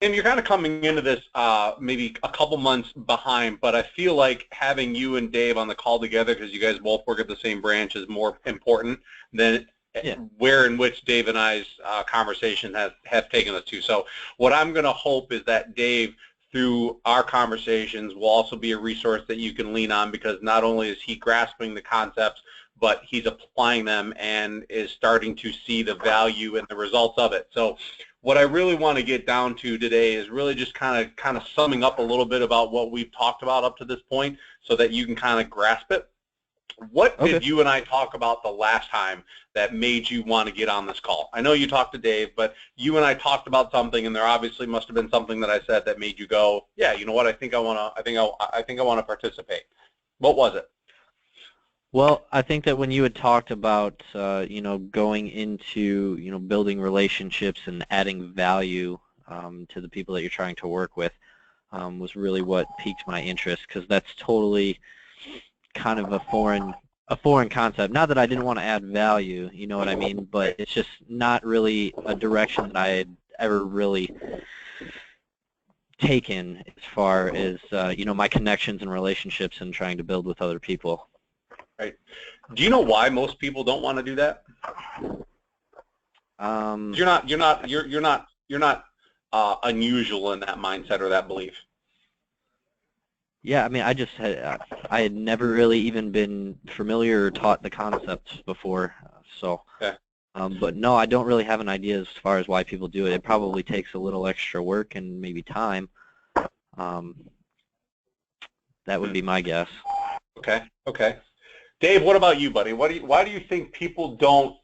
And you're kind of coming into this maybe a couple months behind, but I feel like having you and Dave on the call together, because you guys both work at the same branch, is more important than where in which Dave and I's conversation have taken us to. So what I'm going to hope is that Dave, through our conversations, will also be a resource that you can lean on, because not only is he grasping the concepts, but he's applying them and is starting to see the value and the results of it. So what I really want to get down to today is really just kind of summing up a little bit about what we've talked about up to this point, so that you can kind of grasp it. What did you and I talk about the last time that made you want to get on this call? I know you talked to Dave, but you and I talked about something, and there obviously must have been something that I said that made you go, yeah, you know what, I think I want to participate. What was it? Well, I think that when you had talked about, going into, building relationships and adding value to the people that you're trying to work with was really what piqued my interest, because that's totally kind of a foreign concept. Not that I didn't want to add value, you know what I mean, but it's just not really a direction that I had ever really taken as far as, my connections and relationships and trying to build with other people. Right. Do you know why most people don't want to do that? You're not unusual in that mindset or that belief. Yeah, I mean, I had never really even been familiar or taught the concepts before, so. Okay. But no, I don't really have an idea as far as why people do it. It probably takes a little extra work and maybe time. That would be my guess. Okay. Okay. Dave, what about you, buddy? Why do you think people don't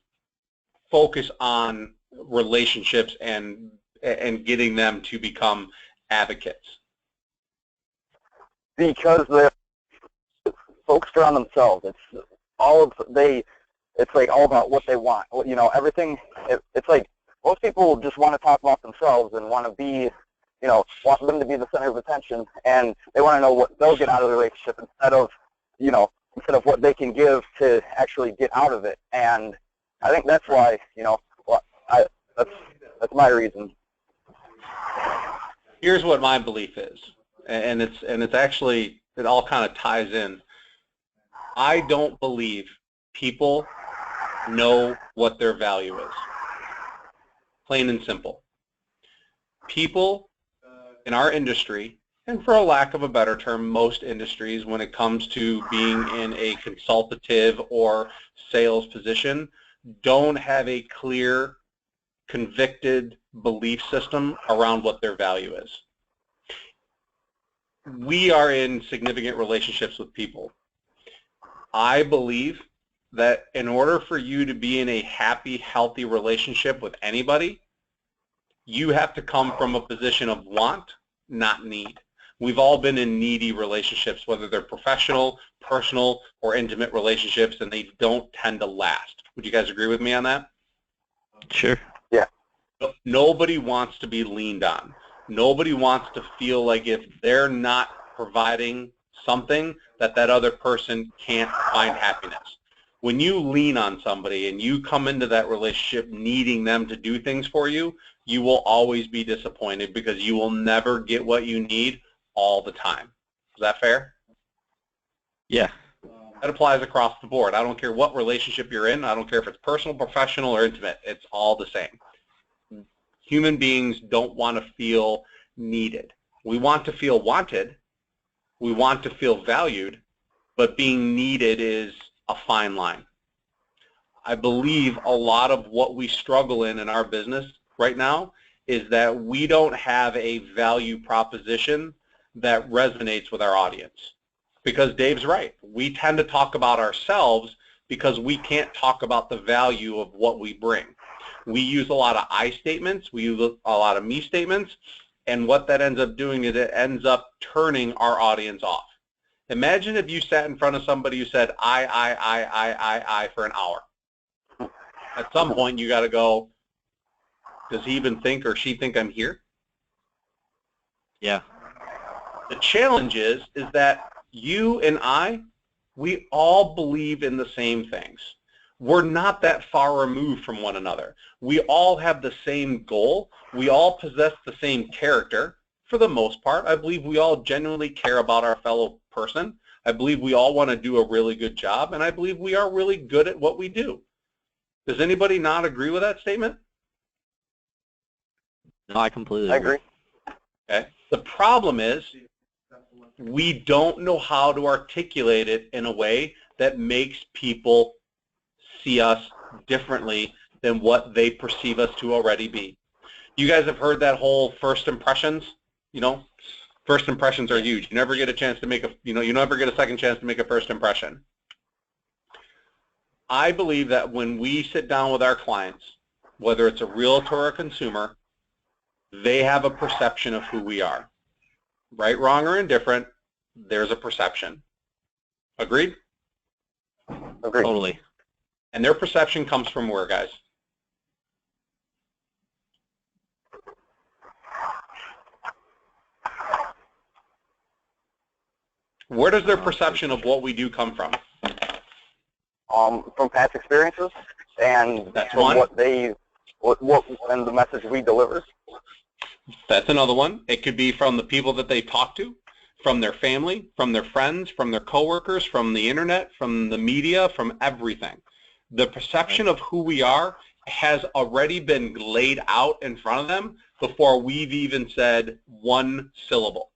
focus on relationships and getting them to become advocates? Because they're focused on themselves. It's like all about what they want. Everything. It's like most people just want to talk about themselves and want to be, want them to be the center of attention, and they want to know what they'll get out of the relationship instead of what they can give to actually get out of it. And I think that's why, that's my reason. Here's what my belief is, and it's actually, it all kind of ties in. I don't believe people know what their value is. Plain and simple. People in our industry, and for a lack of a better term, most industries, when it comes to being in a consultative or sales position, don't have a clear, convicted belief system around what their value is. We are in significant relationships with people. I believe that in order for you to be in a happy, healthy relationship with anybody, you have to come from a position of want, not need. We've all been in needy relationships, whether they're professional, personal, or intimate relationships, and they don't tend to last. Would you guys agree with me on that? Sure. Yeah. Nobody wants to be leaned on. Nobody wants to feel like if they're not providing something, that other person can't find happiness. When you lean on somebody and you come into that relationship needing them to do things for you, you will always be disappointed, because you will never get what you need all the time. Is that fair? Yeah. That applies across the board. I don't care what relationship you're in. I don't care if it's personal, professional, or intimate. It's all the same. Human beings don't want to feel needed. We want to feel wanted. We want to feel valued, but being needed is a fine line. I believe a lot of what we struggle in our business right now is that we don't have a value proposition that resonates with our audience. Because Dave's right. We tend to talk about ourselves because we can't talk about the value of what we bring. We use a lot of I statements. We use a lot of me statements. And what that ends up doing is it ends up turning our audience off. Imagine if you sat in front of somebody who said I for an hour. At some point you got to go, does he even think or she think I'm here? Yeah. The challenge is that you and I, we all believe in the same things. We're not that far removed from one another. We all have the same goal. We all possess the same character for the most part. I believe we all genuinely care about our fellow person. I believe we all want to do a really good job, and I believe we are really good at what we do. Does anybody not agree with that statement? No, I completely agree. Okay. The problem is we don't know how to articulate it in a way that makes people see us differently than what they perceive us to already be. You guys have heard that whole first impressions, you know? First impressions are huge. You never get a chance to make a, you never get a second chance to make a first impression. I believe that when we sit down with our clients, whether it's a realtor or a consumer, they have a perception of who we are. Right, wrong, or indifferent, there's a perception. Agreed? Agreed. Totally. And their perception comes from where, guys? Where does their perception of what we do come from? From past experiences and That's from one. what and the message we deliver. That's another one. It could be from the people that they talk to, from their family, from their friends, from their coworkers, from the internet, from the media, from everything. The perception of who we are has already been laid out in front of them before we've even said one syllable.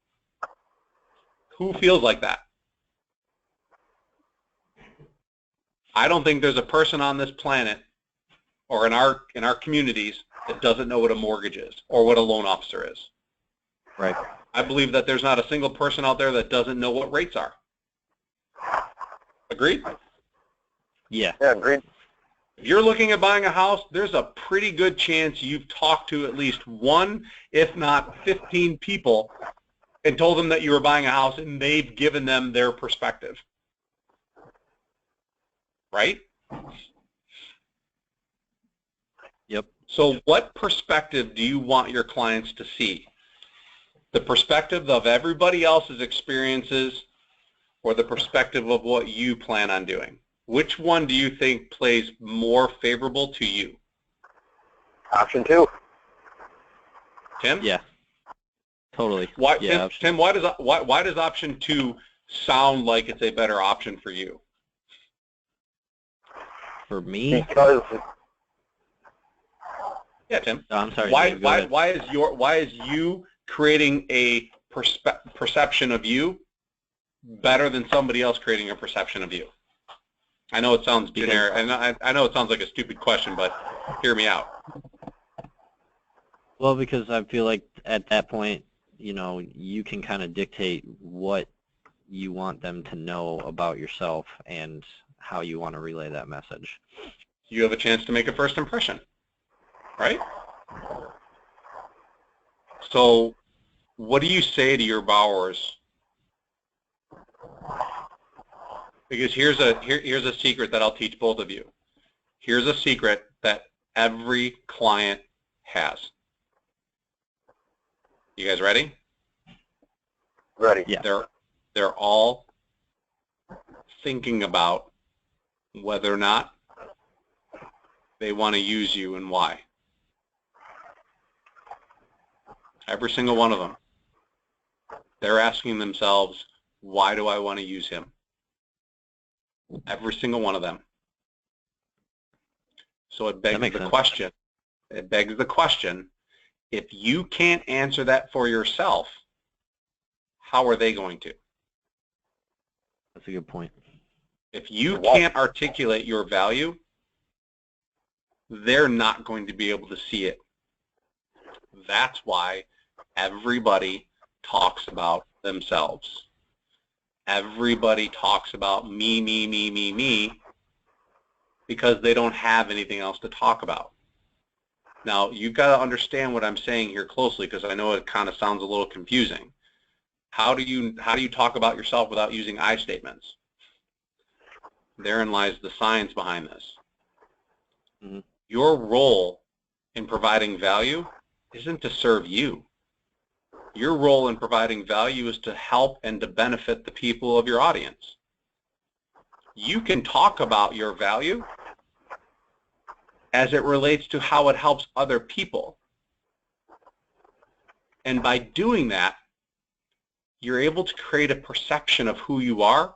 Who feels like that? I don't think there's a person on this planet or in our communities that doesn't know what a mortgage is or what a loan officer is. Right. I believe that there's not a single person out there that doesn't know what rates are. Agreed? Yeah. Yeah, agreed. If you're looking at buying a house, there's a pretty good chance you've talked to at least one, if not 15 people and told them that you were buying a house and they've given them their perspective. Right? Yep. So what perspective do you want your clients to see? The perspective of everybody else's experiences or the perspective of what you plan on doing? Which one do you think plays more favorable to you? Option 2. Tim? Yeah. Totally. Why, Yeah, Tim, why does option 2 sound like it's a better option for you? For me? Because Yeah, Tim. No, I'm sorry. Why Dave, go ahead. why is you creating a perception of you better than somebody else creating a perception of you? I know it sounds generic, and I know it sounds like a stupid question, but hear me out. Well, because I feel like at that point, you can kind of dictate what you want them to know about yourself and how you want to relay that message. You have a chance to make a first impression, right? So what do you say to your borrowers? Because here's a secret that I'll teach both of you. Here's a secret that every client has. You guys ready? ready. Yeah. They're all thinking about whether or not they want to use you and why. Every single one of them. They're asking themselves, why do I want to use him? Every single one of them. So it begs the question. It begs the question, if you can't answer that for yourself, how are they going to? That's a good point. If you can't articulate your value, they're not going to be able to see it. That's why everybody talks about themselves. Everybody talks about me, me, me, me, me, because they don't have anything else to talk about. Now, you've got to understand what I'm saying here closely, because I know it kind of sounds a little confusing. How do you talk about yourself without using I statements? Therein lies the science behind this. Mm-hmm. Your role in providing value isn't to serve you. Your role in providing value is to help and to benefit the people of your audience. You can talk about your value, as it relates to how it helps other people. And by doing that, you're able to create a perception of who you are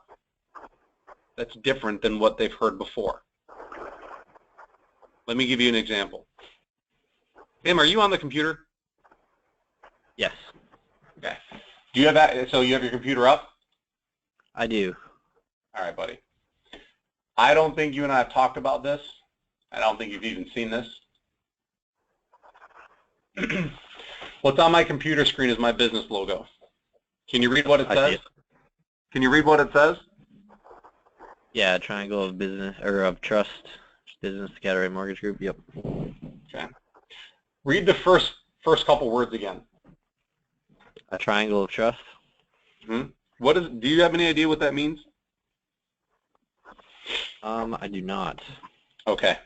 that's different than what they've heard before. Let me give you an example. Tim, are you on the computer? Yes, Okay. Do you have that? So you have your computer up? I do. All right, buddy. I don't think you and I have talked about this. I don't think you've even seen this. What's on my computer screen is my business logo. Can you read what it says? Can you read what it says? Yeah, triangle of business or of trust, business category mortgage group. Yep. Okay. Read the first couple words again. A triangle of trust. Mm-hmm. Do you have any idea what that means? I do not. Okay.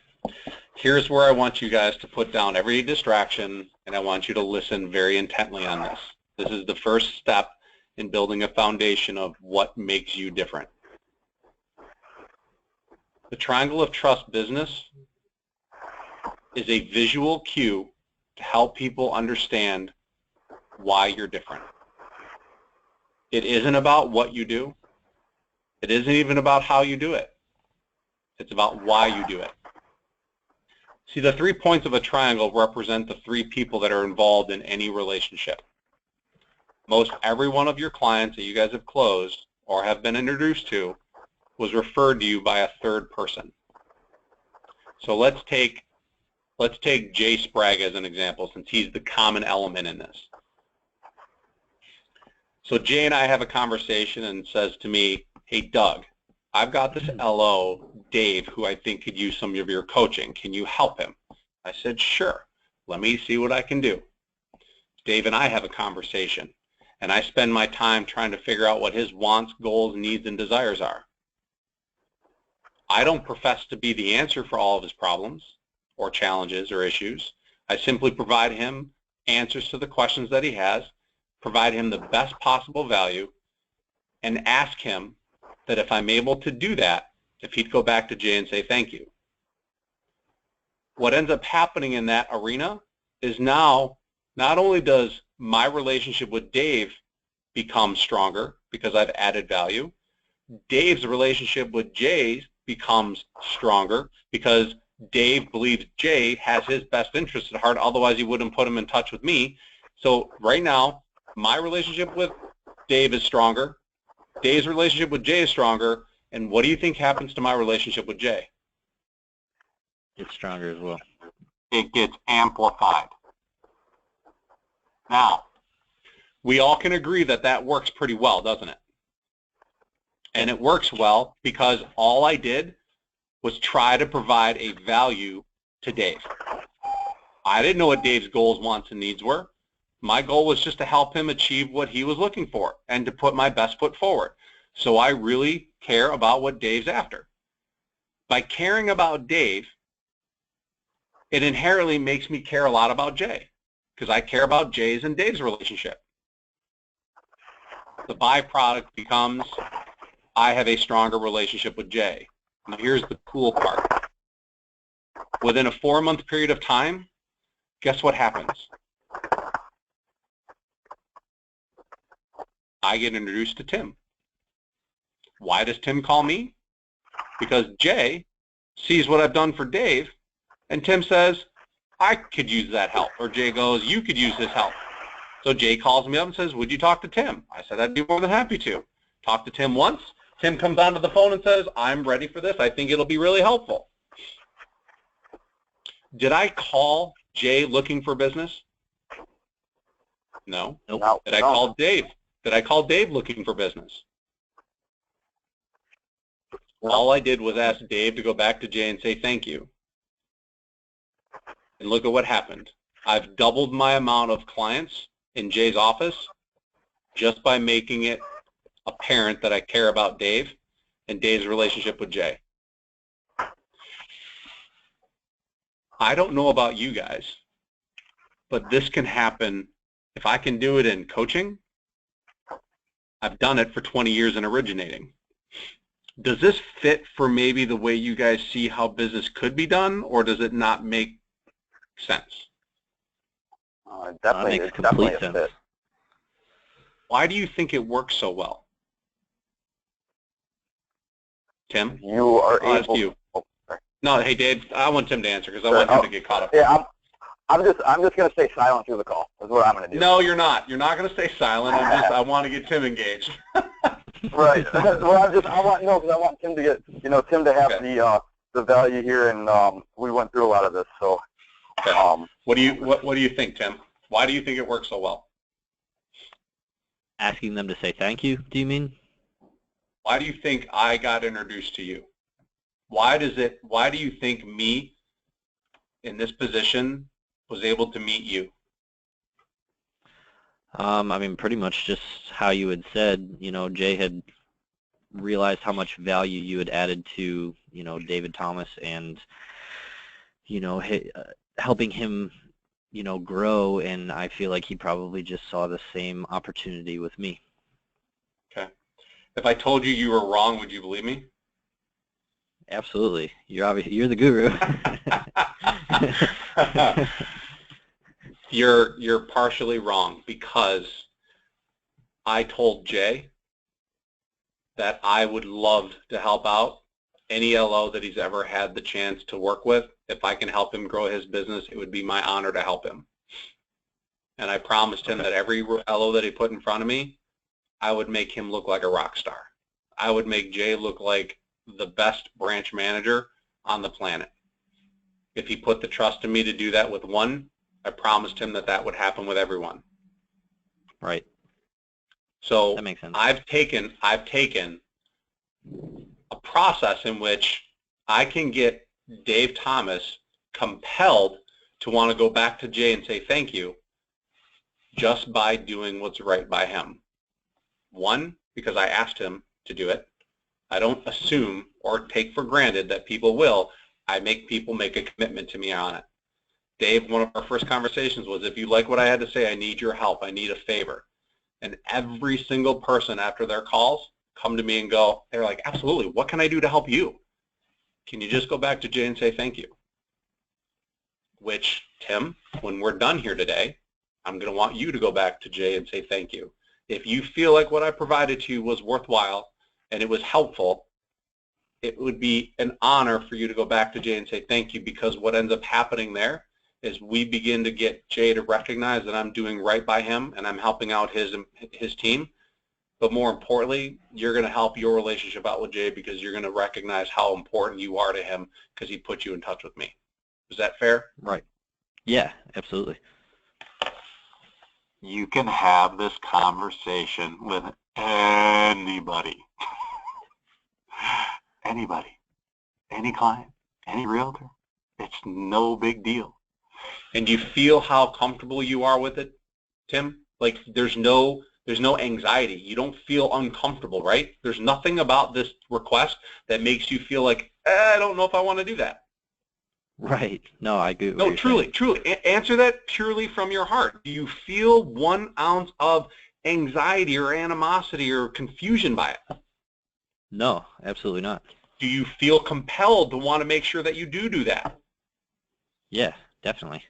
Here's where I want you guys to put down every distraction, and I want you to listen very intently on this. This is the first step in building a foundation of what makes you different. The triangle of trust business is a visual cue to help people understand why you're different. It isn't about what you do. It isn't even about how you do it. It's about why you do it. See, the 3 points of a triangle represent the 3 people that are involved in any relationship. Most every one of your clients that you guys have closed or have been introduced to was referred to you by a third person. So let's take Jay Sprague as an example, since he's the common element in this. So Jay and I have a conversation and says to me, hey, Doug, I've got this LO, Dave, who I think could use some of your coaching. Can you help him? I said, sure. Let me see what I can do. Dave and I have a conversation, and I spend my time trying to figure out what his wants, goals, needs, and desires are. I don't profess to be the answer for all of his problems or challenges or issues. I simply provide him answers to the questions that he has, provide him the best possible value, and ask him that if I'm able to do that, if he'd go back to Jay and say thank you. What ends up happening in that arena is now not only does my relationship with Dave become stronger because I've added value, Dave's relationship with Jay becomes stronger because Dave believes Jay has his best interest at heart, otherwise he wouldn't put him in touch with me. So right now, my relationship with Dave is stronger, Dave's relationship with Jay is stronger, and what do you think happens to my relationship with Jay? It's stronger as well. It gets amplified. Now, we all can agree that that works pretty well, doesn't it? And it works well because all I did was try to provide a value to Dave. I didn't know what Dave's goals, wants, and needs were. My goal was just to help him achieve what he was looking for and to put my best foot forward. So I really care about what Dave's after. By caring about Dave, it inherently makes me care a lot about Jay because I care about Jay's and Dave's relationship. The byproduct becomes I have a stronger relationship with Jay. Now here's the cool part. Within a 4-month period of time, guess what happens? I get introduced to Tim. Why does Tim call me? Because Jay sees what I've done for Dave, and Tim says, I could use that help. Or Jay goes, you could use this help. So Jay calls me up and says, would you talk to Tim? I said, I'd be more than happy to. Talk to Tim once. Tim comes onto the phone and says, I'm ready for this. I think it'll be really helpful. Did I call Jay looking for business? No. Nope. Did I call Dave? Did I call Dave looking for business? All I did was ask Dave to go back to Jay and say thank you. And look at what happened. I've doubled my amount of clients in Jay's office just by making it apparent that I care about Dave and Dave's relationship with Jay. I don't know about you guys, but this can happen. If I can do it in coaching, I've done it for 20 years in originating. Does this fit for maybe the way you guys see how business could be done, or does it not make sense? Definitely, Makes it's definitely complete a sense. fit. Why do you think it works so well? Tim? You are I'll ask able. you. Oh, sorry. No, hey Dave, I want Tim to answer because I Sure. want him to get caught up. Yeah, I'm just gonna stay silent through the call. Is what I'm gonna do. No, you're not. You're not going to stay silent. I want to get Tim engaged. Right. Well, I want Tim to get, Tim to have Okay. the value here, and we went through a lot of this. So, Okay. What do you think, Tim? Why do you think it works so well? Asking them to say thank you, do you mean? Why do you think I got introduced to you? Why do you think me in this position was able to meet you? I mean, pretty much just how you had said, Jay had realized how much value you had added to, David Thomas and, helping him, grow, and I feel like he probably just saw the same opportunity with me. Okay. If I told you were wrong, would you believe me? Absolutely. You're the guru. You're partially wrong, because I told Jay that I would love to help out any LO that he's ever had the chance to work with. If I can help him grow his business, it would be my honor to help him. And I promised him that every LO that he put in front of me, I would make him look like a rock star. I would make Jay look like the best branch manager on the planet. If he put the trust in me to do that with one, I promised him that would happen with everyone. Right. So that makes sense. I've taken a process in which I can get Dave Thomas compelled to want to go back to Jay and say thank you just by doing what's right by him. One, because I asked him to do it. I don't assume or take for granted that people will. I make people make a commitment to me on it. Dave, one of our first conversations was, if you like what I had to say, I need your help. I need a favor. And every single person after their calls come to me and go, they're like, absolutely, what can I do to help you? Can you just go back to Jay and say thank you? Which, Tim, when we're done here today, I'm going to want you to go back to Jay and say thank you. If you feel like what I provided to you was worthwhile and it was helpful, it would be an honor for you to go back to Jay and say thank you, because what ends up happening there is we begin to get Jay to recognize that I'm doing right by him and I'm helping out his team. But more importantly, you're going to help your relationship out with Jay, because you're going to recognize how important you are to him because he put you in touch with me. Is that fair? Right. Yeah, absolutely. You can have this conversation with anybody. Anybody. Any client. Any realtor. It's no big deal. And you feel how comfortable you are with it, Tim? Like there's no anxiety. You don't feel uncomfortable, right? There's nothing about this request that makes you feel like, I don't know if I want to do that. Right. No, I agree with No, what you're saying. truly. Answer that purely from your heart. Do you feel 1 ounce of anxiety or animosity or confusion by it? No, absolutely not. Do you feel compelled to want to make sure that you do that? Yeah, definitely.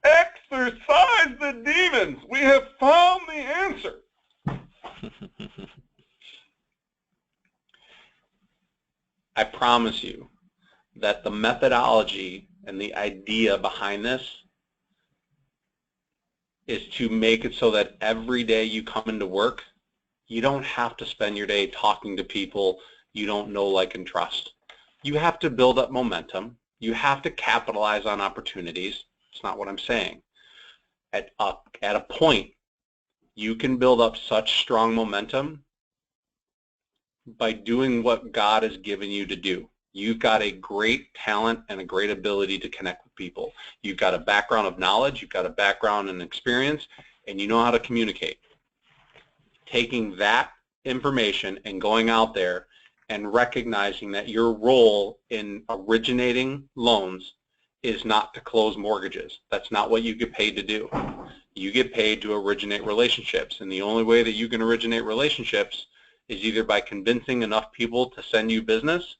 Exercise the demons. We have found the answer. I promise you that the methodology and the idea behind this is to make it so that every day you come into work, you don't have to spend your day talking to people you don't know, like, and trust. You have to build up momentum. You have to capitalize on opportunities. It's not what I'm saying. At a point, you can build up such strong momentum by doing what God has given you to do. You've got a great talent and a great ability to connect with people. You've got a background of knowledge, you've got a background and experience, and you know how to communicate. Taking that information and going out there and recognizing that your role in originating loans is not to close mortgages. That's not what you get paid to do. You get paid to originate relationships, and the only way that you can originate relationships is either by convincing enough people to send you business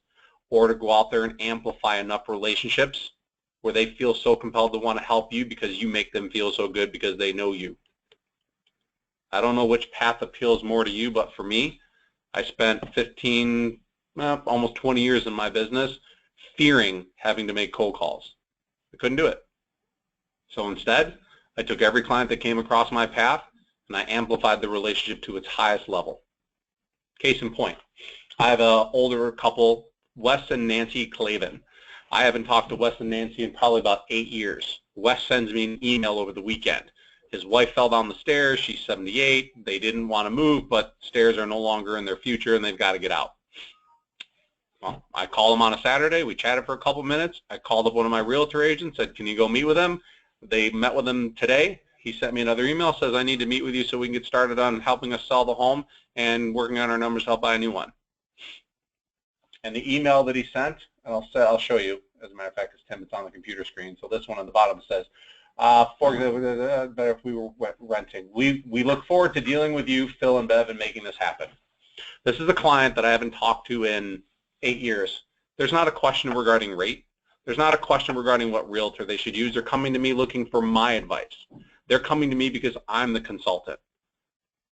or to go out there and amplify enough relationships where they feel so compelled to want to help you because you make them feel so good because they know you. I don't know which path appeals more to you, but for me, I spent 15, almost 20 years in my business fearing having to make cold calls. I couldn't do it. So instead, I took every client that came across my path and I amplified the relationship to its highest level. Case in point, I have an older couple, Wes and Nancy Clavin. I haven't talked to Wes and Nancy in probably about 8 years. Wes sends me an email over the weekend. His wife fell down the stairs. She's 78. They didn't want to move, but stairs are no longer in their future, and they've got to get out. Well, I called him on a Saturday. We chatted for a couple minutes. I called up one of my realtor agents, said, can you go meet with him? They met with him today. He sent me another email, says, I need to meet with you so we can get started on helping us sell the home and working on our numbers to help buy a new one. And the email that he sent, and I'll show you, as a matter of fact, it's Tim, it's on the computer screen. So this one on the bottom says, for better if we were renting. We look forward to dealing with you, Phil and Bev, and making this happen. This is a client that I haven't talked to in 8 years. There's not a question regarding rate. There's not a question regarding what realtor they should use. They're coming to me looking for my advice. They're coming to me because I'm the consultant.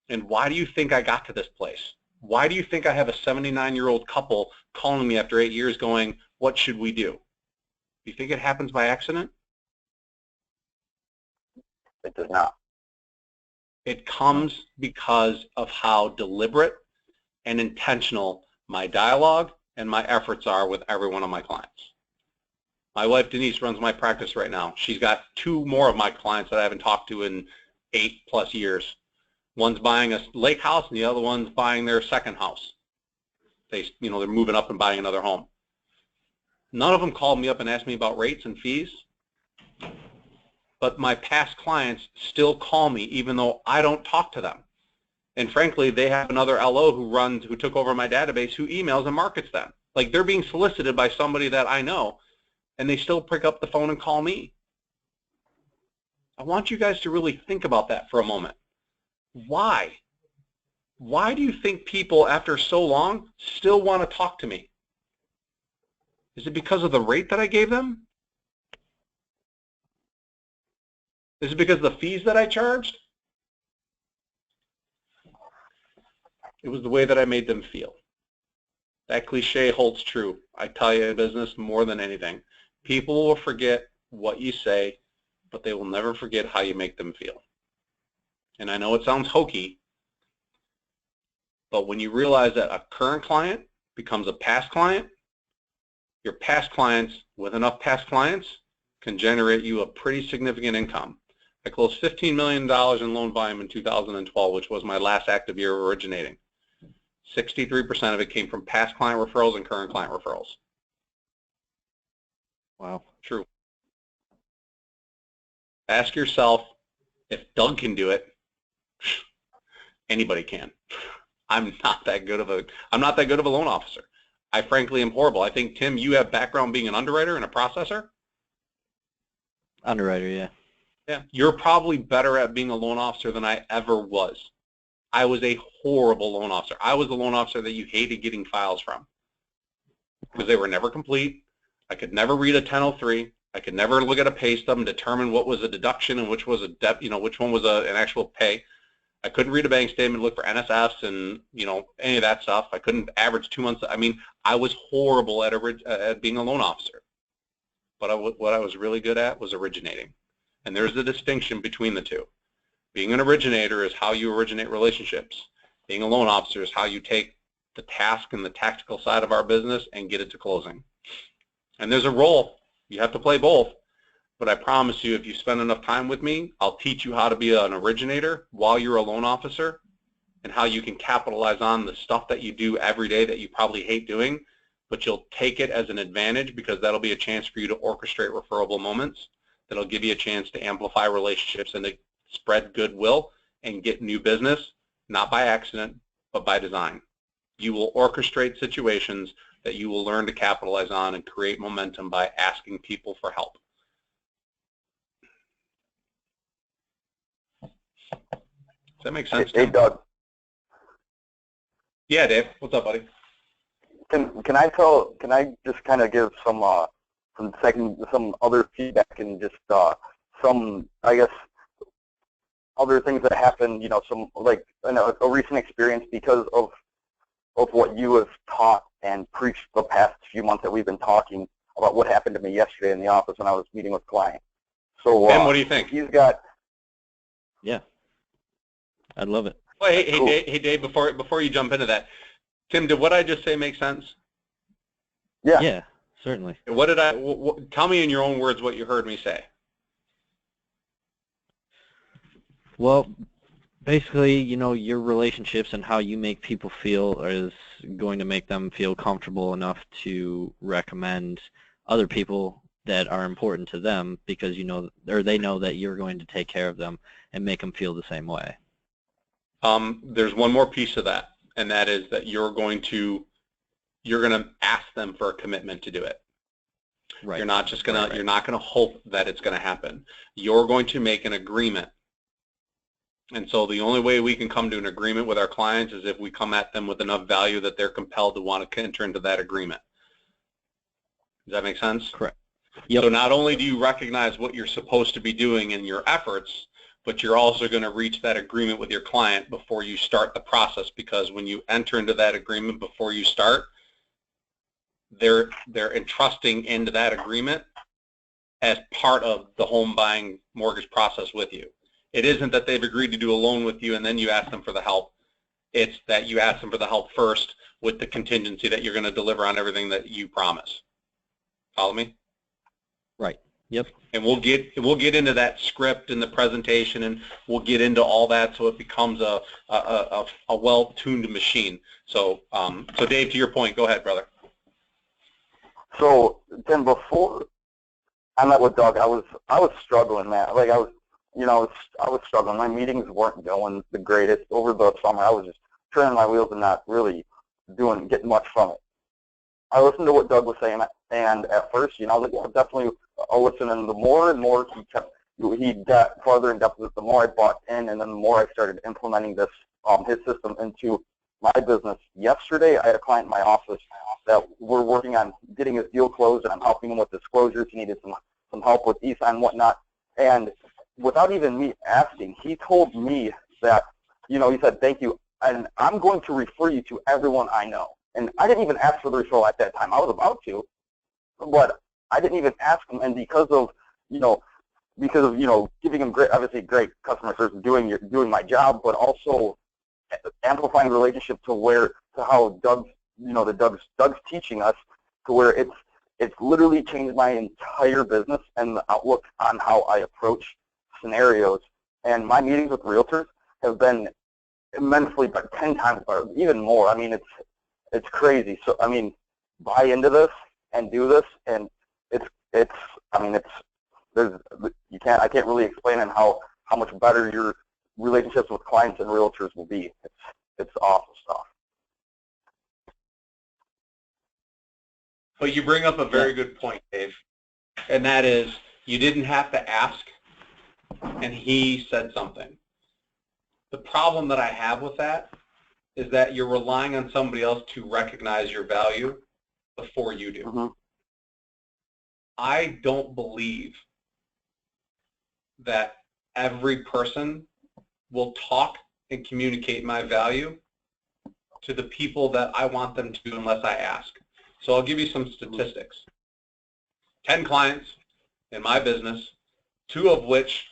And why do you think I got to this place? Why do you think I have a 79-year-old couple calling me after 8 years going, what should we do? Do you think it happens by accident? It does not. It comes because of how deliberate and intentional my dialogue and my efforts are with every one of my clients. My wife Denise runs my practice right now. She's got 2 more of my clients that I haven't talked to in 8+ years. One's buying a lake house and the other one's buying their second house. They're moving up and buying another home. None of them called me up and asked me about rates and fees. But my past clients still call me even though I don't talk to them. And frankly, they have another LO who took over my database who emails and markets them. Like they're being solicited by somebody that I know, and they still pick up the phone and call me. I want you guys to really think about that for a moment. Why? Why do you think people, after so long, still want to talk to me? Is it because of the rate that I gave them? Is it because of the fees that I charged? It was the way that I made them feel. That cliche holds true. I tell you in business more than anything. People will forget what you say, but they will never forget how you make them feel. And I know it sounds hokey, but when you realize that a current client becomes a past client, your past clients, with enough past clients, can generate you a pretty significant income. I closed $15 million in loan volume in 2012, which was my last active year of originating. 63% of it came from past client referrals and current client referrals. Wow. True. Ask yourself, if Doug can do it, anybody can. I'm not that good of a loan officer. I frankly am horrible. I think, Tim, you have background being an underwriter and a processor. Underwriter, yeah. Yeah, you're probably better at being a loan officer than I ever was. I was a horrible loan officer. I was the loan officer that you hated getting files from because they were never complete. I could never read a 1003. I could never look at a pay stub and determine what was a deduction and which was a which one was an actual pay. I couldn't read a bank statement, look for NSFs and any of that stuff. I couldn't average 2 months. I mean, I was horrible at being a loan officer. But what I was really good at was originating. And there's the distinction between the two. Being an originator is how you originate relationships. Being a loan officer is how you take the task and the tactical side of our business and get it to closing. And there's a role. You have to play both. But I promise you, if you spend enough time with me, I'll teach you how to be an originator while you're a loan officer and how you can capitalize on the stuff that you do every day that you probably hate doing, but you'll take it as an advantage because that'll be a chance for you to orchestrate referable moments. That'll give you a chance to amplify relationships and to spread goodwill and get new business, not by accident, but by design. You will orchestrate situations that you will learn to capitalize on and create momentum by asking people for help. Does that make sense? Hey, Doug. Yeah, Dave. What's up, buddy? Can I just kind of give some other feedback and just some, I guess, other things that happened, some like a recent experience because of what you have taught and preached the past few months that we've been talking about what happened to me yesterday in the office when I was meeting with clients. So Tim, what do you think? He's got. Yeah, I'd love it. Well, hey, Cool. Dave, before you jump into that, Tim, did what I just say make sense? Yeah. Yeah, certainly. What did tell me in your own words what you heard me say. Well, basically, your relationships and how you make people feel is going to make them feel comfortable enough to recommend other people that are important to them because they know that you're going to take care of them and make them feel the same way. There's one more piece to that, and that is that you're going to ask them for a commitment to do it. Right. You're not just gonna Right. You're not gonna hope that it's gonna happen. You're going to make an agreement. And so the only way we can come to an agreement with our clients is if we come at them with enough value that they're compelled to want to enter into that agreement. Does that make sense? Correct. Yep. So not only do you recognize what you're supposed to be doing in your efforts, but you're also going to reach that agreement with your client before you start the process, because when you enter into that agreement before you start, they're entrusting into that agreement as part of the home buying mortgage process with you. It isn't that they've agreed to do a loan with you and then you ask them for the help. It's that you ask them for the help first with the contingency that you're going to deliver on everything that you promise. Follow me? Right. Yep. And we'll get into that script and the presentation, and we'll get into all that so it becomes a well-tuned machine. So so Dave, to your point, go ahead, brother. So then before I met with Doug, I was struggling, man. Like I was struggling. My meetings weren't going the greatest over the summer. I was just turning my wheels and not really getting much from it. I listened to what Doug was saying, and at first, I was like, yeah, definitely I'll listen. And the more and more he got farther in depth with it, the more I bought in, and then the more I started implementing this his system into my business. Yesterday, I had a client in my office that we're working on getting his deal closed, and I'm helping him with disclosures. He needed some help with ESA and whatnot, and without even me asking, he told me that, he said, thank you, and I'm going to refer you to everyone I know. And I didn't even ask for the referral at that time. I was about to, but I didn't even ask him. And because of giving him great customer service, doing my job, but also amplifying the relationship to how Doug's teaching us, to where it's literally changed my entire business and the outlook on how I approach scenarios. And my meetings with realtors have been immensely, but 10 times better, even more. I mean, it's crazy. So I mean, buy into this and do this, and I can't really explain on how much better your relationships with clients and realtors will be. It's awesome stuff. But you bring up a very good point, Dave, and that is you didn't have to ask, and he said something. The problem that I have with that is that you're relying on somebody else to recognize your value before you do. Mm-hmm. I don't believe that every person will talk and communicate my value to the people that I want them to unless I ask. So I'll give you some statistics. 10 clients in my business, 2 of which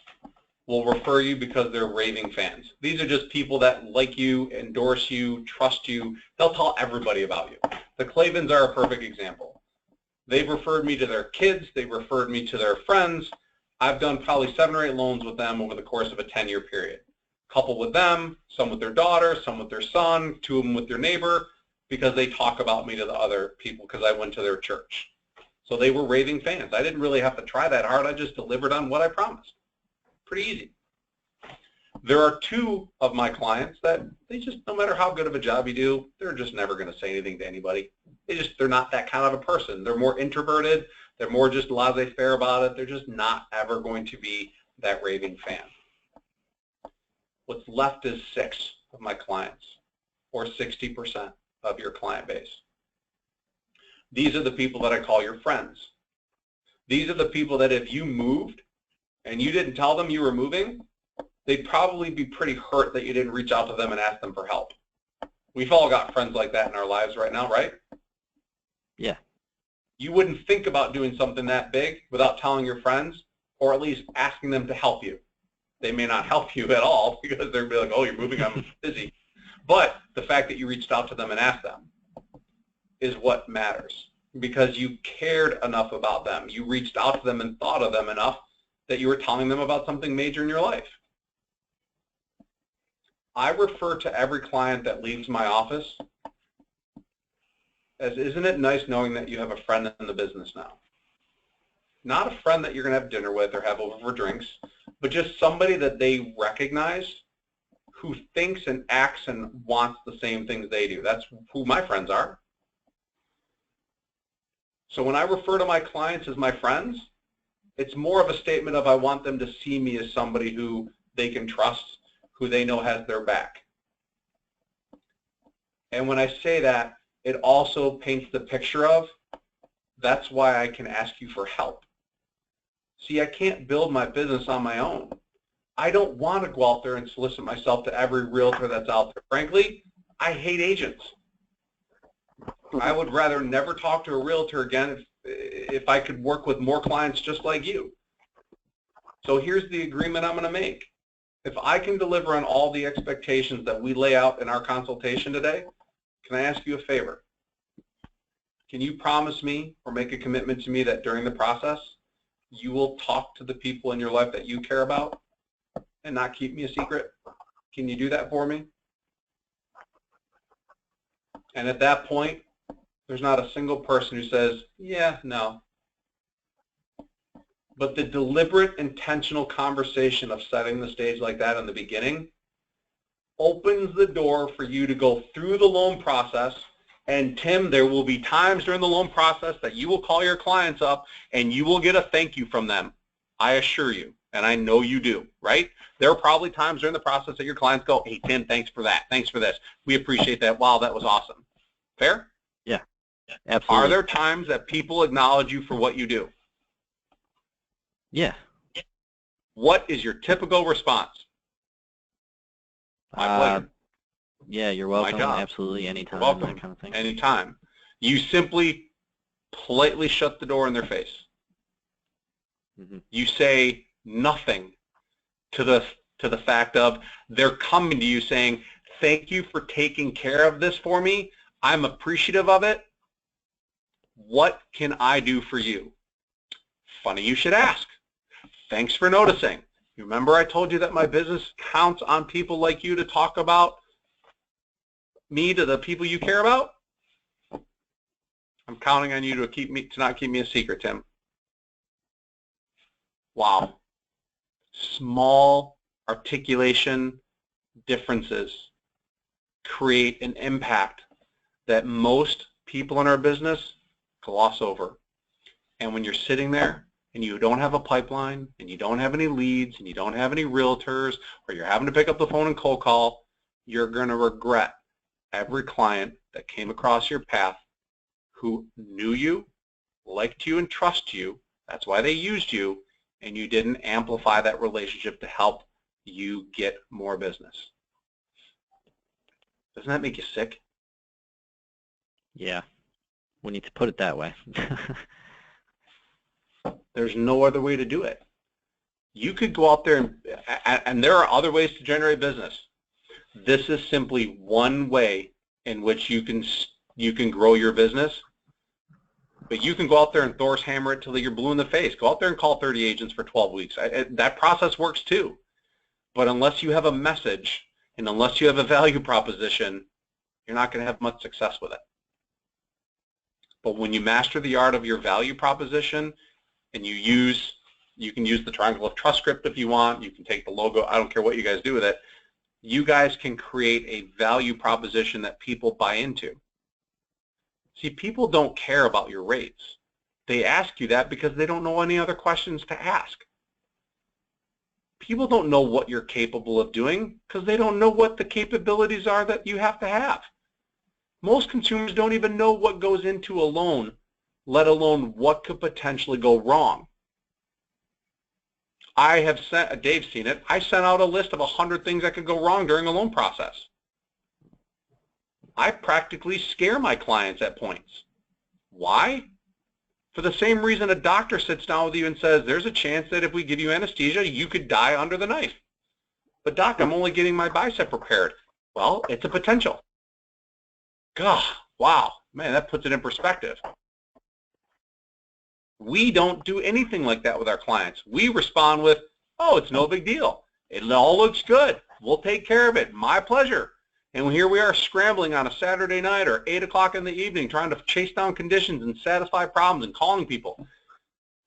will refer you because they're raving fans. These are just people that like you, endorse you, trust you. They'll tell everybody about you. The Clavens are a perfect example. They've referred me to their kids. They've referred me to their friends. I've done probably 7 or 8 loans with them over the course of a 10-year period. A couple with them, some with their daughter, some with their son, 2 of them with their neighbor, because they talk about me to the other people because I went to their church. So they were raving fans. I didn't really have to try that hard. I just delivered on what I promised. Pretty easy. There are 2 of my clients that they just, no matter how good of a job you do, they're just never going to say anything to anybody. They're not that kind of a person. They're more introverted. They're more just laissez-faire about it. They're just not ever going to be that raving fan. What's left is 6 of my clients. or 60% of your client base. These are the people that I call your friends. These are the people that if you moved and you didn't tell them you were moving, they'd probably be pretty hurt that you didn't reach out to them and ask them for help. We've all got friends like that in our lives right now, right? Yeah. You wouldn't think about doing something that big without telling your friends, or at least asking them to help you. They may not help you at all because they'll be like, oh, you're moving, I'm busy. But the fact that you reached out to them and asked them is what matters, because you cared enough about them. You reached out to them and thought of them enough that you were telling them about something major in your life. I refer to every client that leaves my office as, isn't it nice knowing that you have a friend in the business now? Not a friend that you're going to have dinner with or have over for drinks, but just somebody that they recognize who thinks and acts and wants the same things they do. That's who my friends are. So when I refer to my clients as my friends, it's more of a statement of I want them to see me as somebody who they can trust, who they know has their back. And when I say that, it also paints the picture of, that's why I can ask you for help. See, I can't build my business on my own. I don't want to go out there and solicit myself to every realtor that's out there. Frankly, I hate agents. I would rather never talk to a realtor again if I could work with more clients just like you. So here's the agreement I'm going to make. If I can deliver on all the expectations that we lay out in our consultation today, can I ask you a favor? Can you promise me or make a commitment to me that during the process you will talk to the people in your life that you care about and not keep me a secret? Can you do that for me? And at that point, there's not a single person who says, yeah, no. But the deliberate, intentional conversation of setting the stage like that in the beginning opens the door for you to go through the loan process. And Tim, there will be times during the loan process that you will call your clients up and you will get a thank you from them. I assure you, and I know you do, right? There are probably times during the process that your clients go, hey, Tim, thanks for that. Thanks for this. We appreciate that. Wow, that was awesome. Fair? Yeah, absolutely. Are there times that people acknowledge you for what you do? Yeah. What is your typical response? My pleasure. Yeah, you're welcome. My job. Absolutely, anytime. You're welcome. That kind of thing. Anytime. You simply politely shut the door in their face. Mm-hmm. You say nothing to the fact of they're coming to you saying, thank you for taking care of this for me. I'm appreciative of it. What can I do for you? Funny you should ask. Thanks for noticing. You remember I told you that my business counts on people like you to talk about me to the people you care about? I'm counting on you to not keep me a secret, Tim. Wow. Small articulation differences create an impact that most people in our business gloss over. And when you're sitting there and you don't have a pipeline and you don't have any leads and you don't have any realtors, or you're having to pick up the phone and cold call, you're going to regret every client that came across your path who knew you, liked you, and trusted you. That's why they used you, and you didn't amplify that relationship to help you get more business. Doesn't that make you sick? Yeah, when you put it that way. There's no other way to do it. You could go out there and there are other ways to generate business. This is simply one way in which you can grow your business. But you can go out there and Thor's hammer it till you're blue in the face. Go out there and call 30 agents for 12 weeks. That process works too. But unless you have a message and unless you have a value proposition, you're not going to have much success with it. But when you master the art of your value proposition and you can use the triangle of trust script if you want, you can take the logo, I don't care what you guys do with it, you guys can create a value proposition that people buy into. See, people don't care about your rates. They ask you that because they don't know any other questions to ask. People don't know what you're capable of doing because they don't know what the capabilities are that you have to have. Most consumers don't even know what goes into a loan, let alone what could potentially go wrong. I have sent, Dave's seen it, I sent out a list of 100 things that could go wrong during a loan process. I practically scare my clients at points. Why? For the same reason a doctor sits down with you and says, there's a chance that if we give you anesthesia, you could die under the knife. But doc, I'm only getting my bicep repaired. Well, it's a potential. God, wow, man, that puts it in perspective. We don't do anything like that with our clients. We respond with, oh, it's no big deal. It all looks good. We'll take care of it. My pleasure. And here we are scrambling on a Saturday night or 8 o'clock in the evening trying to chase down conditions and satisfy problems and calling people.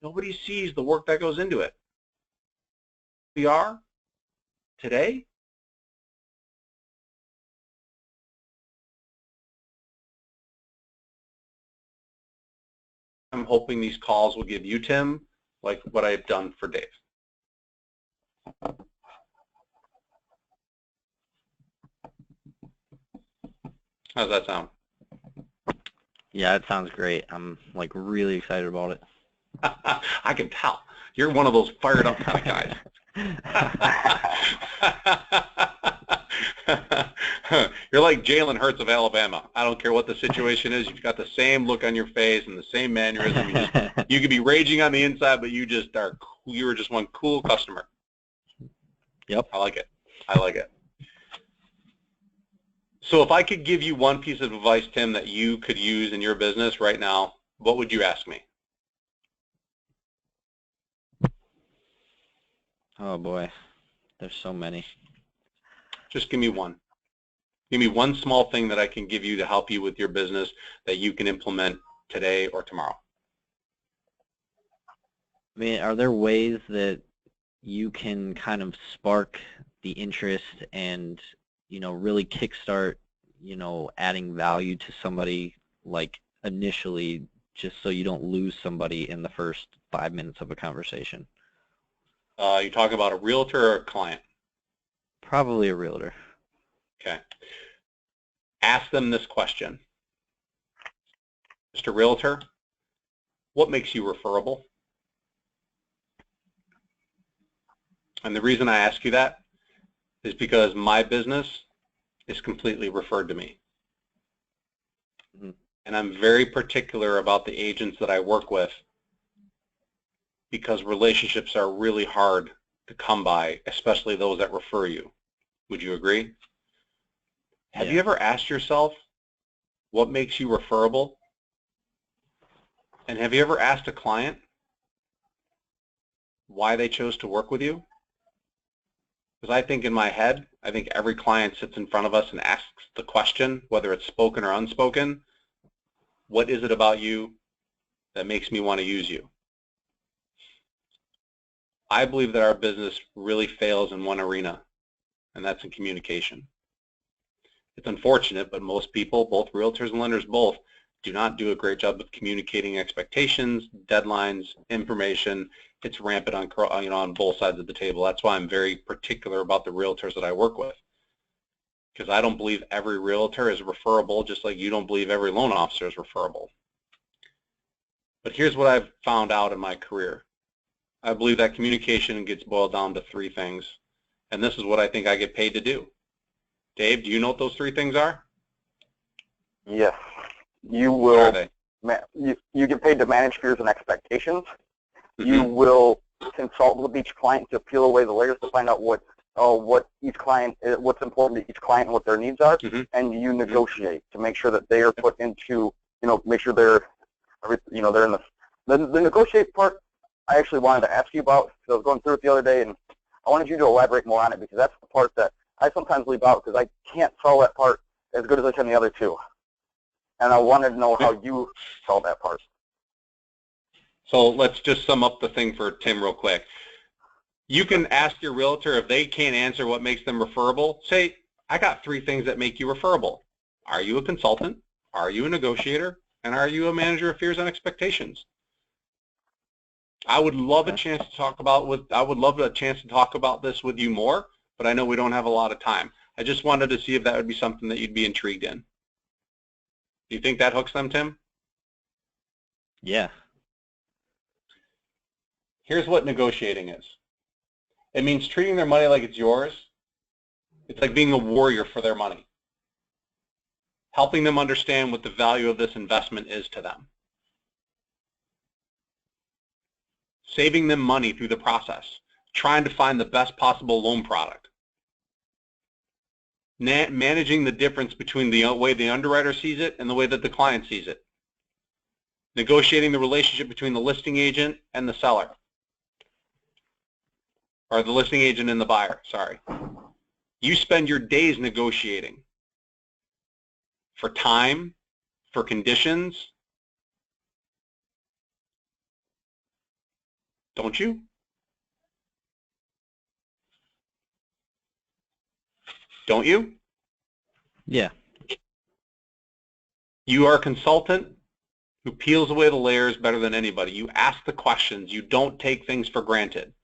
Nobody sees the work that goes into it. We are today. I'm hoping these calls will give you, Tim, like what I've done for Dave. How's that sound? Yeah, it sounds great. I'm like really excited about it. I can tell. You're one of those fired up kind of guys. You're like Jalen Hurts of Alabama. I don't care what the situation is. You've got the same look on your face and the same mannerism. You could be raging on the inside, but you were just one cool customer. Yep. I like it. I like it. So if I could give you one piece of advice, Tim, that you could use in your business right now, what would you ask me? Oh boy, there's so many. Just give me one. Give me one small thing that I can give you to help you with your business that you can implement today or tomorrow. I mean, are there ways that you can kind of spark the interest and, you know, really kickstart, you know, adding value to somebody like initially, just so you don't lose somebody in the first 5 minutes of a conversation? You talking about a realtor or a client? Probably a realtor. Okay. Ask them this question. Mr. Realtor, what makes you referable? And the reason I ask you that is because my business is completely referred to me. Mm-hmm. And I'm very particular about the agents that I work with because relationships are really hard to come by, especially those that refer you. Would you agree? Have you ever asked yourself what makes you referable? And have you ever asked a client why they chose to work with you? Because I think in my head, I think every client sits in front of us and asks the question, whether it's spoken or unspoken, what is it about you that makes me want to use you? I believe that our business really fails in one arena, and that's in communication. It's unfortunate, but most people, both realtors and lenders both, do not do a great job of communicating expectations, deadlines, information. It's rampant on both sides of the table. That's why I'm very particular about the realtors that I work with, because I don't believe every realtor is referable, just like you don't believe every loan officer is referable. But here's what I've found out in my career. I believe that communication gets boiled down to 3 things, and this is what I think I get paid to do. Dave, do you know what those 3 things are? Yes. You will. What are they? You get paid to manage fears and expectations. Mm-hmm. You will consult with each client to peel away the layers to find out what each client, what's important to each client and what their needs are, mm-hmm. and you negotiate to make sure that they are put into, make sure they're in the negotiate part. I actually wanted to ask you about, because I was going through it the other day, and I wanted you to elaborate more on it, because that's the part that I sometimes leave out, because I can't sell that part as good as I can the other 2. And I wanted to know how you sell that part. So let's just sum up the thing for Tim real quick. You can ask your realtor if they can't answer what makes them referable. Say, I got 3 things that make you referable. Are you a consultant? Are you a negotiator? And are you a manager of fears and expectations? I would love a chance to talk about this with you more, but I know we don't have a lot of time. I just wanted to see if that would be something that you'd be intrigued in. Do you think that hooks them, Tim? Yeah. Here's what negotiating is. It means treating their money like it's yours. It's like being a warrior for their money. Helping them understand what the value of this investment is to them. Saving them money through the process. Trying to find the best possible loan product. Managing the difference between the way the underwriter sees it and the way that the client sees it. Negotiating the relationship between the listing agent and the seller. Or the listing agent and the buyer, sorry. You spend your days negotiating for time, for conditions. Don't you? Don't you? Yeah. You are a consultant who peels away the layers better than anybody. You ask the questions. You don't take things for granted.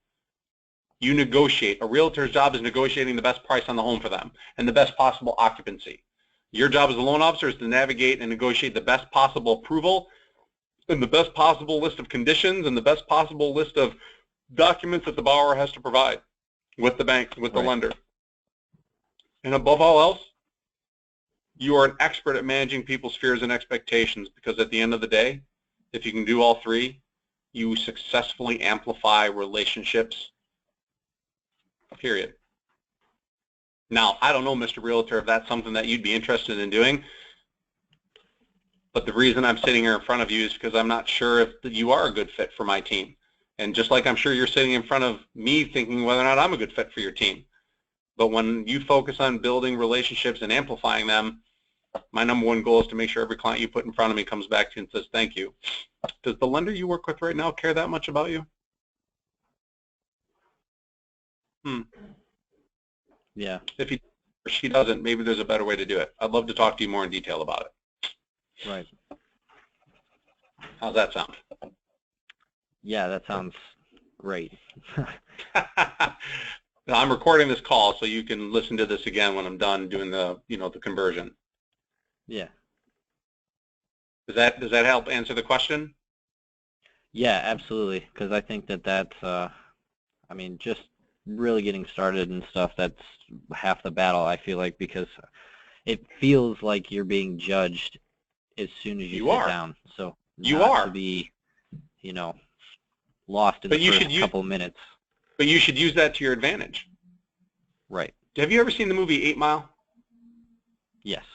You negotiate. A realtor's job is negotiating the best price on the home for them and the best possible occupancy. Your job as a loan officer is to navigate and negotiate the best possible approval and the best possible list of conditions and the best possible list of documents that the borrower has to provide with the bank, with the lender. And above all else, you are an expert at managing people's fears and expectations, because at the end of the day, if you can do all three, you successfully amplify relationships, period. Now, I don't know, Mr. Realtor, if that's something that you'd be interested in doing, but the reason I'm sitting here in front of you is because I'm not sure if you are a good fit for my team. And just like I'm sure you're sitting in front of me thinking whether or not I'm a good fit for your team. But when you focus on building relationships and amplifying them, my number one goal is to make sure every client you put in front of me comes back to you and says, thank you. Does the lender you work with right now care that much about you? Yeah. If he or she doesn't, maybe there's a better way to do it. I'd love to talk to you more in detail about it. Right. How's that sound? Yeah, that sounds great. Now, I'm recording this call so you can listen to this again when I'm done doing the, the conversion. Yeah. Does that help answer the question? Yeah, absolutely. Because I think that's, I mean, just really getting started and stuff, that's half the battle, I feel like, because it feels like you're being judged as soon as you sit down. So you not are to be, lost in the first couple minutes. But you should use that to your advantage. Right. Have you ever seen the movie 8 Mile? Yes.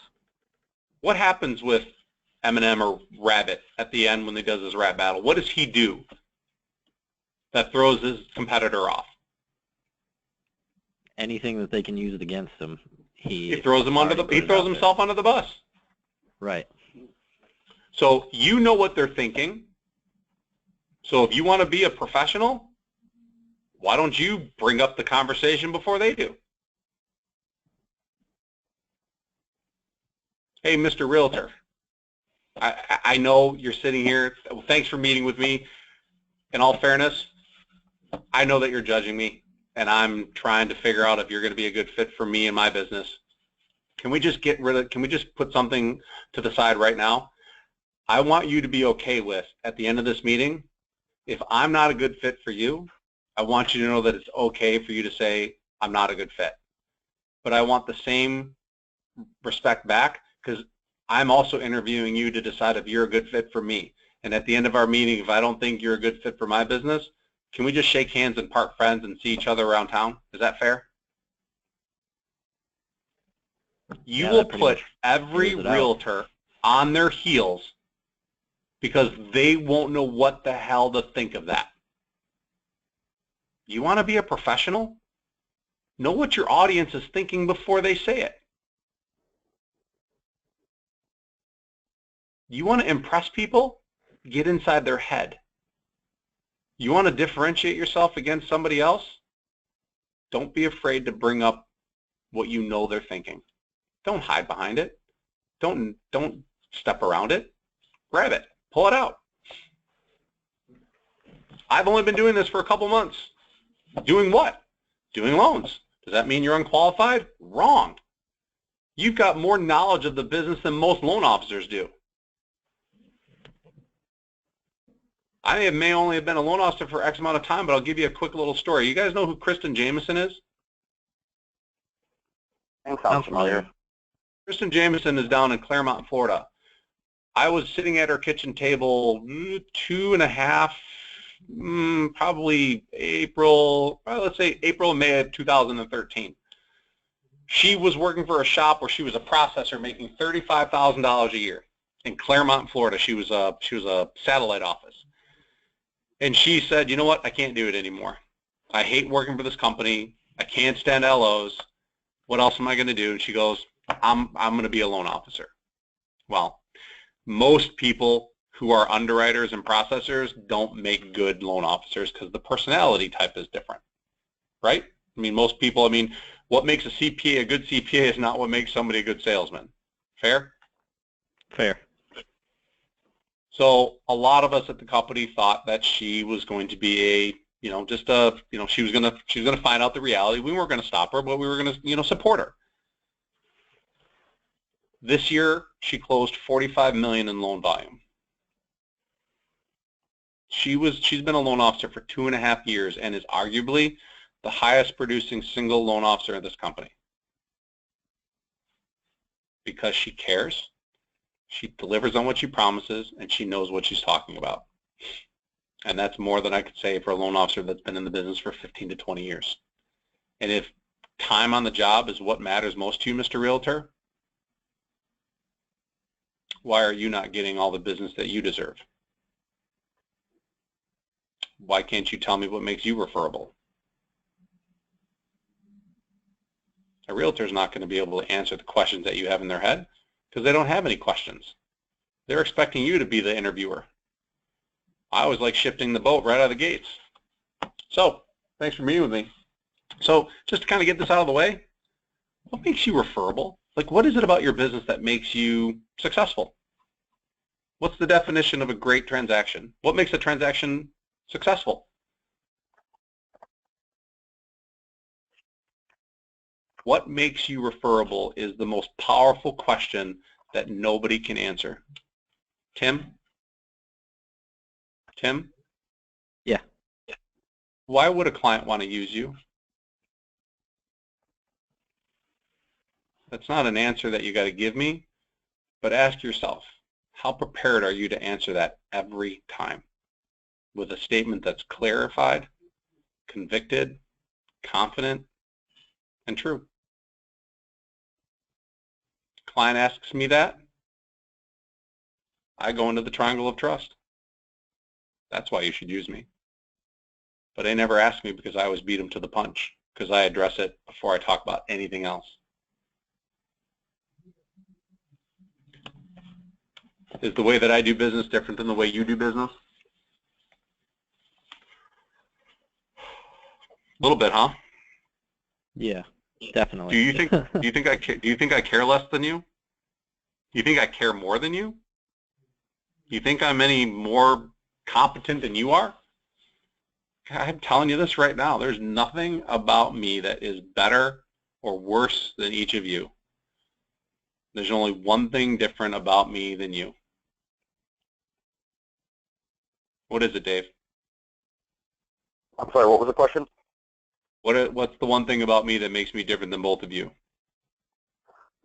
What happens with Eminem or Rabbit at the end when he does his rap battle? What does he do that throws his competitor off? Anything that they can use it against him, he throws him he throws himself under the bus. Right. So you know what they're thinking. So if you want to be a professional, why don't you bring up the conversation before they do? Hey, Mr. Realtor, I know you're sitting here. Well, thanks for meeting with me. In all fairness, I know that you're judging me, and I'm trying to figure out if you're going to be a good fit for me and my business. Can we just can we just put something to the side right now? I want you to be okay with, at the end of this meeting, if I'm not a good fit for you, I want you to know that it's okay for you to say, I'm not a good fit. But I want the same respect back, because I'm also interviewing you to decide if you're a good fit for me. And at the end of our meeting, if I don't think you're a good fit for my business, can we just shake hands and part friends and see each other around town? Is that fair? You will put every realtor on their heels because they won't know what the hell to think of that. You want to be a professional? Know what your audience is thinking before they say it. You want to impress people? Get inside their head. You want to differentiate yourself against somebody else? Don't be afraid to bring up what you know they're thinking. Don't hide behind it. Don't step around it. Grab it. Pull it out. I've only been doing this for a couple months. Doing what? Doing loans. Does that mean you're unqualified? Wrong. You've got more knowledge of the business than most loan officers do. I may only have been a loan officer for X amount of time, but I'll give you a quick little story. You guys know who Kristen Jameson is? Sounds familiar. Kristen Jameson is down in Claremont, Florida. I was sitting at her kitchen table 2.5, probably April, well, let's say April, May of 2013. She was working for a shop where she was a processor making $35,000 a year in Claremont, Florida. She was a satellite office. And she said, you know what, I can't do it anymore. I hate working for this company. I can't stand LOs. What else am I going to do? And she goes, I'm going to be a loan officer. Well, most people who are underwriters and processors don't make good loan officers because the personality type is different, right? I mean, most people, what makes a CPA a good CPA is not what makes somebody a good salesman. Fair? Fair. So a lot of us at the company thought that she was going to be she was going to find out the reality. We weren't going to stop her, but we were going to, support her. This year, she closed $45 million in loan volume. She's been a loan officer for 2.5 years and is arguably the highest producing single loan officer in this company. Because she cares, she delivers on what she promises, and she knows what she's talking about. And that's more than I could say for a loan officer that's been in the business for 15 to 20 years. And if time on the job is what matters most to you, Mr. Realtor, why are you not getting all the business that you deserve? Why can't you tell me what makes you referable? A realtor is not going to be able to answer the questions that you have in their head because they don't have any questions. They're expecting you to be the interviewer. I always like shifting the boat right out of the gates. So, thanks for meeting with me. So, just to kind of get this out of the way, what makes you referable? Like, what is it about your business that makes you successful? What's the definition of a great transaction? What makes a transaction successful? What makes you referable is the most powerful question that nobody can answer. Tim? Tim? Yeah. Why would a client want to use you? That's not an answer that you got to give me, but ask yourself, how prepared are you to answer that every time? With a statement that's clarified, convicted, confident, and true. Client asks me that, I go into the triangle of trust. That's why you should use me. But they never ask me because I always beat them to the punch, because I address it before I talk about anything else. Is the way that I do business different than the way you do business? A little bit, huh? Yeah, definitely. Do you think I care less than you? Do you think I care more than you? Do you think I'm any more competent than you are? I'm telling you this right now. There's nothing about me that is better or worse than each of you. There's only one thing different about me than you. What is it, Dave? I'm sorry, what was the question? What's the one thing about me that makes me different than both of you?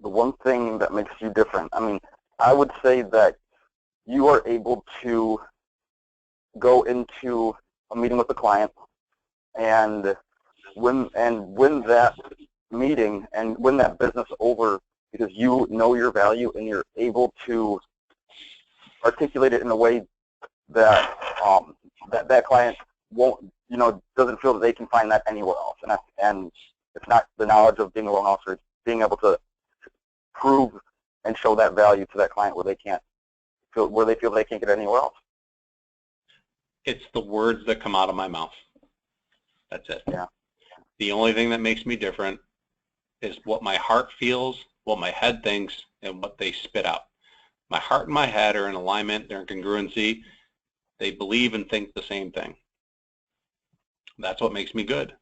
The one thing that makes you different, I would say that you are able to go into a meeting with the client and win that meeting and win that business over because you know your value and you're able to articulate it in a way that that client won't, doesn't feel that they can find that anywhere else. And it's not the knowledge of being a loan officer, it's being able to prove and show that value to that client where they feel they can't get it anywhere else. It's the words that come out of my mouth. That's it. Yeah. The only thing that makes me different is what my heart feels, what my head thinks, and what they spit out. My heart and my head are in alignment, they're in congruency. They believe and think the same thing. That's what makes me good.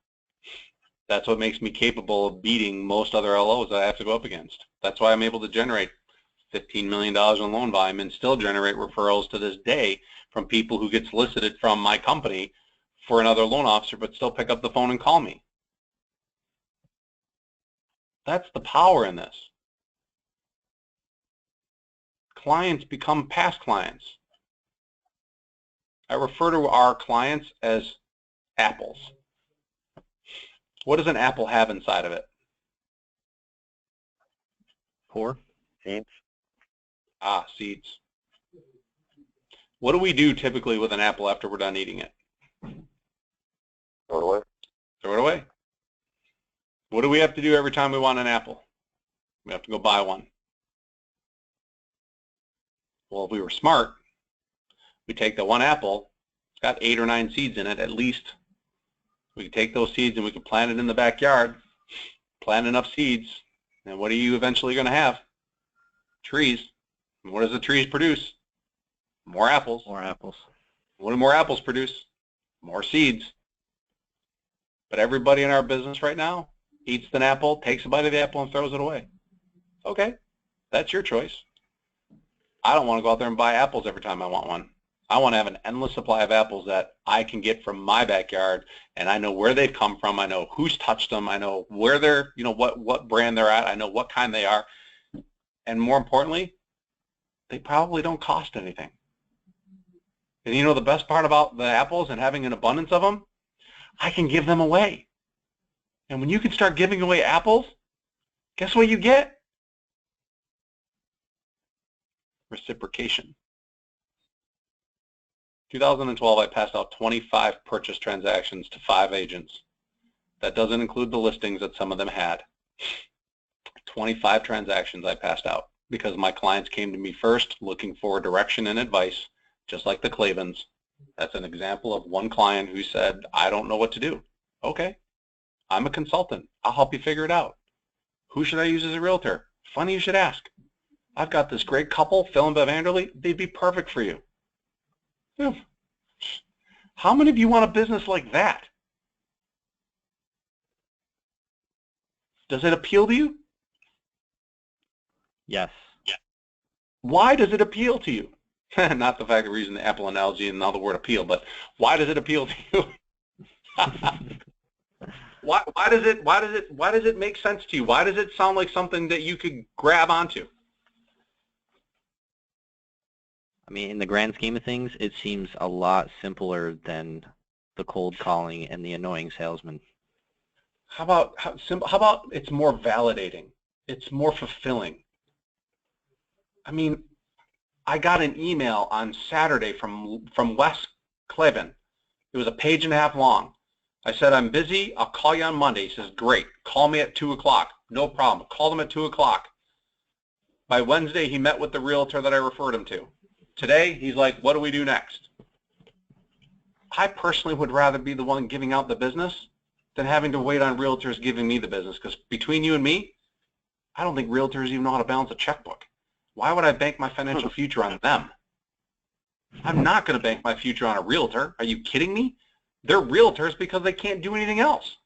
That's what makes me capable of beating most other LOs that I have to go up against. That's why I'm able to generate $15 million in loan volume and still generate referrals to this day from people who get solicited from my company for another loan officer but still pick up the phone and call me. That's the power in this. Clients become past clients. I refer to our clients as apples. What does an apple have inside of it? Core? Seeds. Ah, seeds. What do we do typically with an apple after we're done eating it? Throw it away. Throw it away. What do we have to do every time we want an apple? We have to go buy one. Well, if we were smart, we take the one apple, it's got 8 or 9 seeds in it at least. We could take those seeds and we could plant it in the backyard, plant enough seeds, and what are you eventually going to have? Trees. And what does the trees produce? More apples. More apples. What do more apples produce? More seeds. But everybody in our business right now eats an apple, takes a bite of the apple, and throws it away. Okay, that's your choice. I don't want to go out there and buy apples every time I want one. I want to have an endless supply of apples that I can get from my backyard, and I know where they've come from. I know who's touched them. I know where they're, what brand they're at. I know what kind they are. And more importantly, they probably don't cost anything. And you know the best part about the apples and having an abundance of them? I can give them away. And when you can start giving away apples, guess what you get? Reciprocation. 2012, I passed out 25 purchase transactions to 5 agents. That doesn't include the listings that some of them had. 25 transactions I passed out because my clients came to me first looking for direction and advice, just like the Clavens. That's an example of one client who said, I don't know what to do. Okay, I'm a consultant. I'll help you figure it out. Who should I use as a realtor? Funny you should ask. I've got this great couple, Phil and Bev Anderley. They'd be perfect for you. How many of you want a business like that? Does it appeal to you? Yes. Why does it appeal to you? Not the fact of using the apple analogy and now the word appeal, but why does it appeal to you? Why does it make sense to you? Why does it sound like something that you could grab onto? I mean, in the grand scheme of things, it seems a lot simpler than the cold calling and the annoying salesman. How about it's more validating? It's more fulfilling. I mean, I got an email on Saturday from Wes Clevin. It was a page and a half long. I said, I'm busy. I'll call you on Monday. He says, great. Call me at 2 o'clock. No problem. Called him at 2 o'clock. By Wednesday, he met with the realtor that I referred him to. Today, he's like, what do we do next? I personally would rather be the one giving out the business than having to wait on realtors giving me the business, because between you and me, I don't think realtors even know how to balance a checkbook. Why would I bank my financial future on them? I'm not going to bank my future on a realtor. Are you kidding me? They're realtors because they can't do anything else.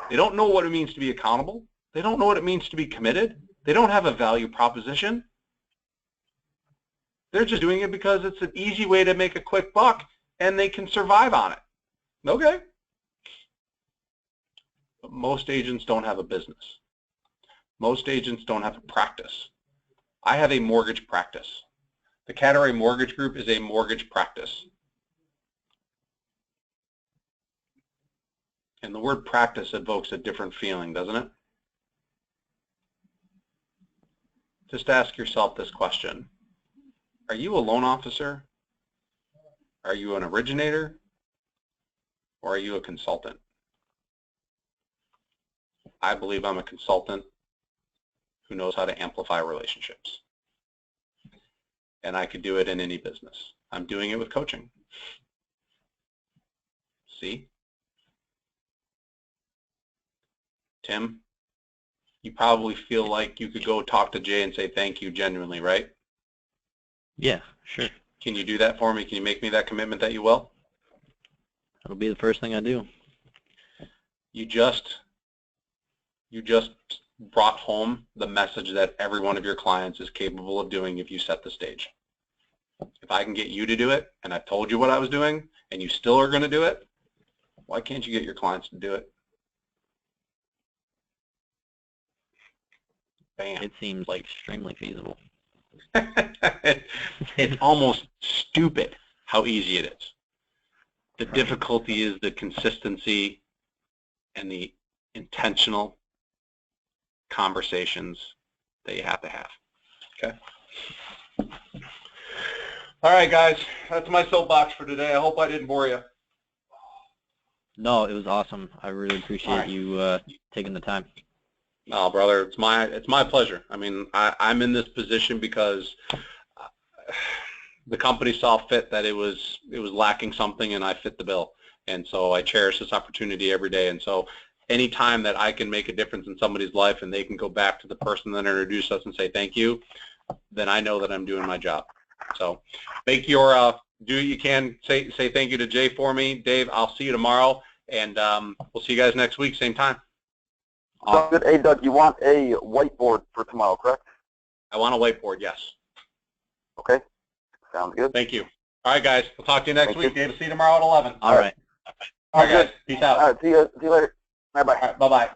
They don't know what it means to be accountable. They don't know what it means to be committed. They don't have a value proposition. They're just doing it because it's an easy way to make a quick buck and they can survive on it. Okay. But most agents don't have a business. Most agents don't have a practice. I have a mortgage practice. The Catteray Mortgage Group is a mortgage practice. And the word practice evokes a different feeling, doesn't it? Just ask yourself this question. Are you a loan officer? Are you an originator? Or are you a consultant? I believe I'm a consultant who knows how to amplify relationships. And I could do it in any business. I'm doing it with coaching. See? Tim, you probably feel like you could go talk to Jay and say thank you genuinely, right? Yeah, sure. Can you do that for me? Can you make me that commitment that you will? It'll be the first thing I do. You just brought home the message that every one of your clients is capable of doing if you set the stage. If I can get you to do it, and I've told you what I was doing, and you still are going to do it, why can't you get your clients to do it? Bam. It seems like extremely feasible. It's almost stupid how easy it is. The difficulty is the consistency and the intentional conversations that you have to have. Okay? All right, guys. That's my soapbox for today. I hope I didn't bore you. No, it was awesome. I really appreciate you taking the time. No, brother, it's my pleasure. I mean, I'm in this position because the company saw fit that it was lacking something, and I fit the bill. And so I cherish this opportunity every day. And so any time that I can make a difference in somebody's life and they can go back to the person that introduced us and say thank you, then I know that I'm doing my job. So make your do what you can. Say thank you to Jay for me. Dave, I'll see you tomorrow, and we'll see you guys next week, same time. Sounds good. Hey, Doug, you want a whiteboard for tomorrow, correct? I want a whiteboard, yes. Okay. Sounds good. Thank you. All right, guys. We'll talk to you next week. Dave, see you tomorrow at 11. All right. All right, guys. Peace out. All right. See you later. Bye-bye. All right, bye-bye.